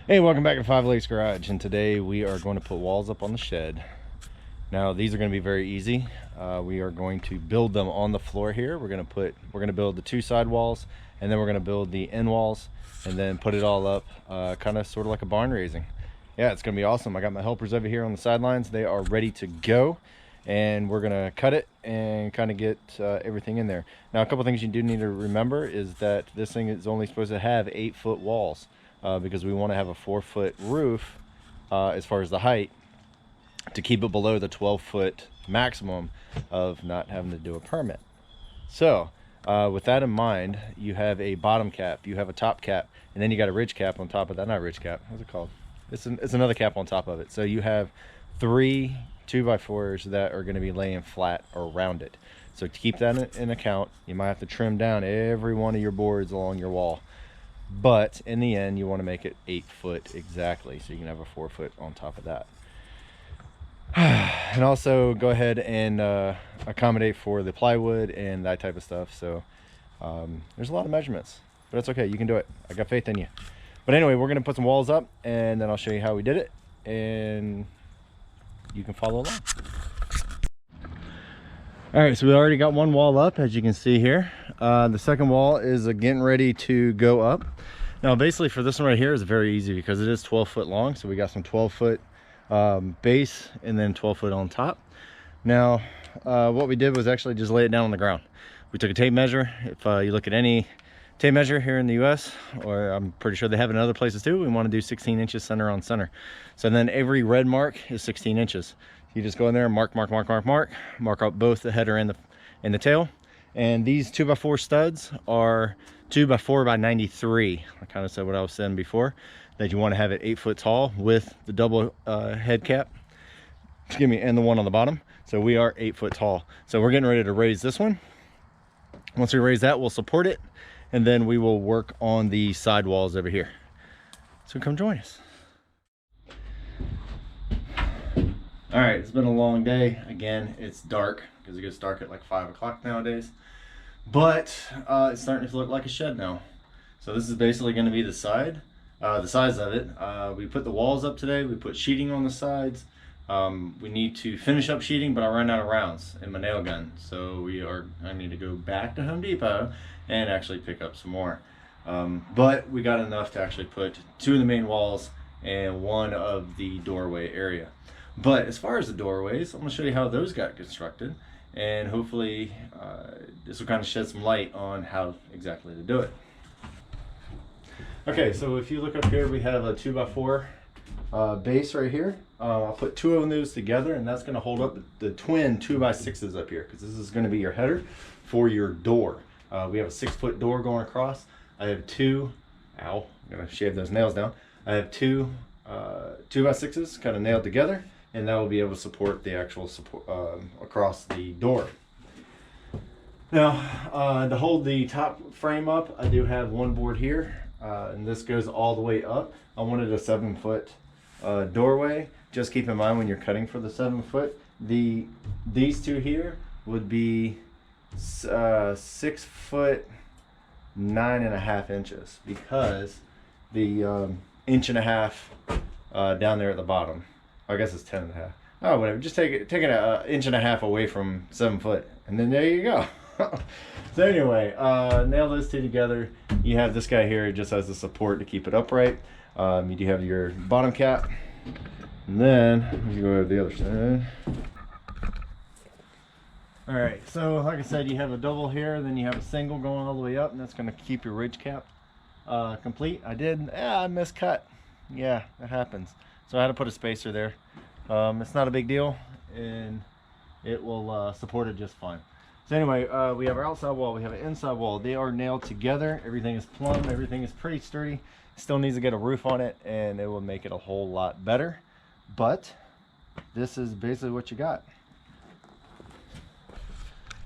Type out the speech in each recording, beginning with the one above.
Hey, welcome back to Five Lakes Garage, and today we are going to put walls up on the shed. Now these are going to be very easy. We are going to build them on the floor here. We're going to build the two side walls, and then we're going to build the end walls, and then put it all up, kind of sort of like a barn raising. Yeah, it's going to be awesome. I got my helpers over here on the sidelines. They are ready to go, and we're going to cut it and kind of get everything in there. Now, a couple things you do need to remember is that this thing is only supposed to have 8-foot walls. Because we want to have a 4-foot roof as far as the height to keep it below the 12-foot maximum of not having to do a permit. So with that in mind, you have a bottom cap, you have a top cap, and then you got a ridge cap on top of that. Not ridge cap, what's it called? It's another cap on top of it. So you have 3 2x4s that are going to be laying flat around it. So to keep that in account, you might have to trim down every one of your boards along your wall. But in the end, you want to make it 8 foot exactly, so you can have a 4-foot on top of that. And also go ahead and accommodate for the plywood and that type of stuff. So there's a lot of measurements, but it's okay. You can do it. I got faith in you. But anyway, we're going to put some walls up, and then I'll show you how we did it, and you can follow along. All right, so we already got one wall up, as you can see here. The second wall is getting ready to go up. Now, basically for this one right here is very easy because it is 12 foot long. So we got some 12-foot base and then 12 foot on top. Now, what we did was actually just lay it down on the ground. We took a tape measure. If you look at any tape measure here in the US, or I'm pretty sure they have it in other places too, we want to do 16 inches center on center. So then every red mark is 16 inches. You just go in there and mark out both the header and the tail. And these 2x4 studs are 2x4x93. I kind of said what I was saying before, that you want to have it 8 foot tall with the double head cap, excuse me, and the one on the bottom. So we are 8 foot tall. So we're getting ready to raise this one. Once we raise that, we'll support it, and then we will work on the side walls over here. So come join us. All right, it's been a long day. Again, it's dark because it gets dark at like 5 o'clock nowadays. But it's starting to look like a shed now. So this is basically going to be the size of it. We put the walls up today. We put sheeting on the sides. We need to finish up sheeting, but I ran out of rounds in my nail gun. So I need to go back to Home Depot and actually pick up some more. But we got enough to actually put 2 of the main walls and 1 of the doorway area. But as far as the doorways, I'm going to show you how those got constructed, and hopefully this will kind of shed some light on how exactly to do it. Okay, so if you look up here, we have a 2x4 base right here. I'll put 2 of those together, and that's going to hold up the twin 2x6s up here, because this is going to be your header for your door. We have a 6-foot door going across. I have 2, ow, I'm going to shave those nails down. I have 2 2x6s kind of nailed together, and that will be able to support the actual support across the door. Now, to hold the top frame up, I do have 1 board here, and this goes all the way up. I wanted a 7-foot doorway. Just keep in mind when you're cutting for the 7-foot, these 2 here would be 6 foot 9.5 inches, because the 1.5 inches down there at the bottom, I guess it's 10.5. Oh, whatever. Just take it 1.5 inches away from 7 foot, and then there you go. So anyway, nail those 2 together. You have this guy here just as the support to keep it upright. You do have your bottom cap, and then if you go over the other side. All right, so like I said, you have a double here, then you have a single going all the way up, and that's going to keep your ridge cap complete. I miscut. Yeah, that happens. So I had to put a spacer there. It's not a big deal, and it will support it just fine. So anyway, we have our outside wall, we have an inside wall. They are nailed together. Everything is plumb, everything is pretty sturdy. Still needs to get a roof on it, and it will make it a whole lot better. But this is basically what you got.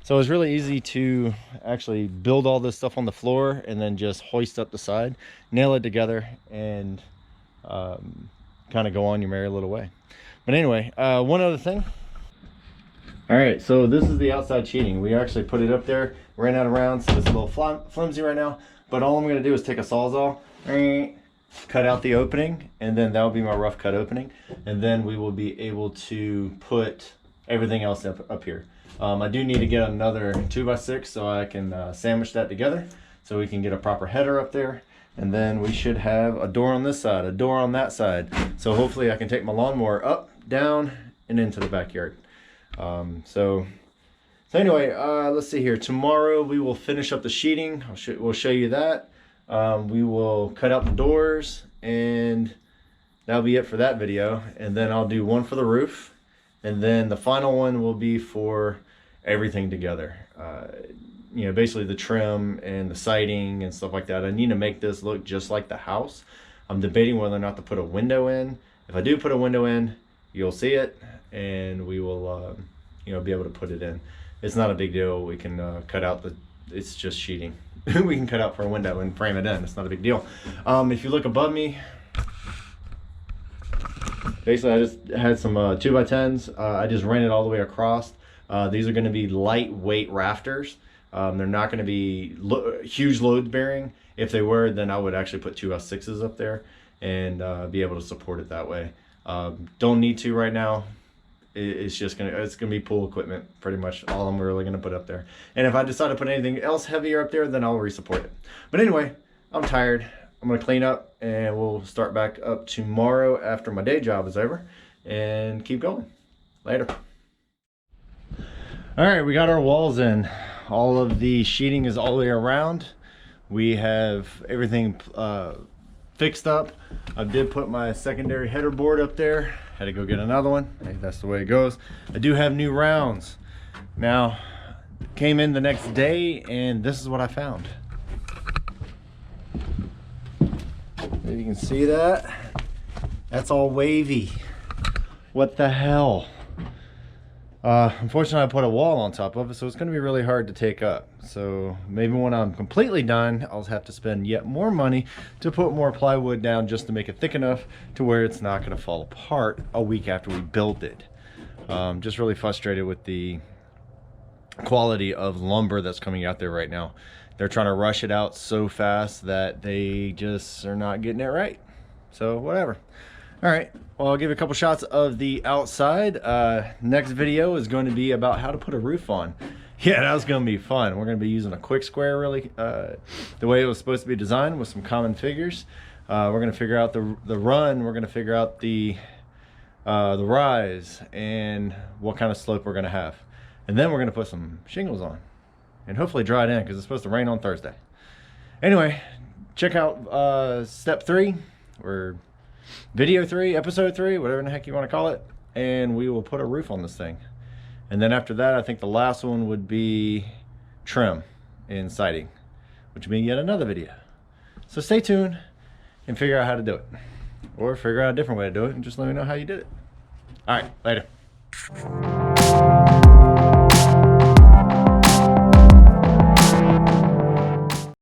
So it's really easy to actually build all this stuff on the floor and then just hoist up the side, nail it together, and kind of go on your merry little way. But anyway, one other thing. All right, so this is the outside sheeting. We actually put it up there, ran out of rounds, so it's a little flimsy right now. But all I'm going to do is take a Sawzall, cut out the opening, and then that'll be my rough cut opening, and then we will be able to put everything else up here. I do need to get another 2x6 so I can sandwich that together so we can get a proper header up there, and then we should have a door on this side, a door on that side, so hopefully I can take my lawnmower up, down, and into the backyard. So anyway, let's see here. Tomorrow we will finish up the sheeting. We'll show you that. We will cut out the doors, and that'll be it for that video. And then I'll do one for the roof, and then the final one will be for everything together. You know, basically the trim and the siding and stuff like that. I need to make this look just like the house. I'm debating whether or not to put a window in. If I do put a window in, you'll see it, and we will you know, be able to put it in. It's not a big deal. We can cut out it's just sheeting. We can cut out for a window and frame it in. It's not a big deal. If you look above me, basically I just had some 2x10s. I just ran it all the way across. These are going to be lightweight rafters. They're not going to be huge load bearing. If they were, then I would actually put 2x6s up there and be able to support it that way. Don't need to right now. It's gonna be pool equipment, pretty much all I'm really gonna put up there. And if I decide to put anything else heavier up there, then I'll resupport it. But anyway, I'm tired. I'm gonna clean up, and we'll start back up tomorrow after my day job is over, and keep going. Later. All right, we got our walls in. All of the sheeting is all the way around. We have everything fixed up. I did put my secondary header board up there. Had to go get another one. Hey, that's the way it goes. I do have new rounds. Now, came in the next day, and this is what I found. If you can see that, that's all wavy. What the hell? Unfortunately, I put a wall on top of it, so it's going to be really hard to take up. So maybe when I'm completely done, I'll have to spend yet more money to put more plywood down just to make it thick enough to where it's not going to fall apart a week after we build it. Just really frustrated with the quality of lumber that's coming out there right now. They're trying to rush it out so fast that they just are not getting it right. So whatever. All right, well, I'll give you a couple shots of the outside. Next video is going to be about how to put a roof on. Yeah, that was going to be fun. We're going to be using a quick square, really, the way it was supposed to be designed, with some common figures. We're going to figure out the run. We're going to figure out the rise and what kind of slope we're going to have. And then we're going to put some shingles on and hopefully dry it in, because it's supposed to rain on Thursday. Anyway, check out step 3 or video 3, episode 3, whatever the heck you want to call it, and we will put a roof on this thing. And then after that, I think the last one would be trim and siding, which would be yet another video. So stay tuned and figure out how to do it, or figure out a different way to do it and just let me know how you did it. All right, later.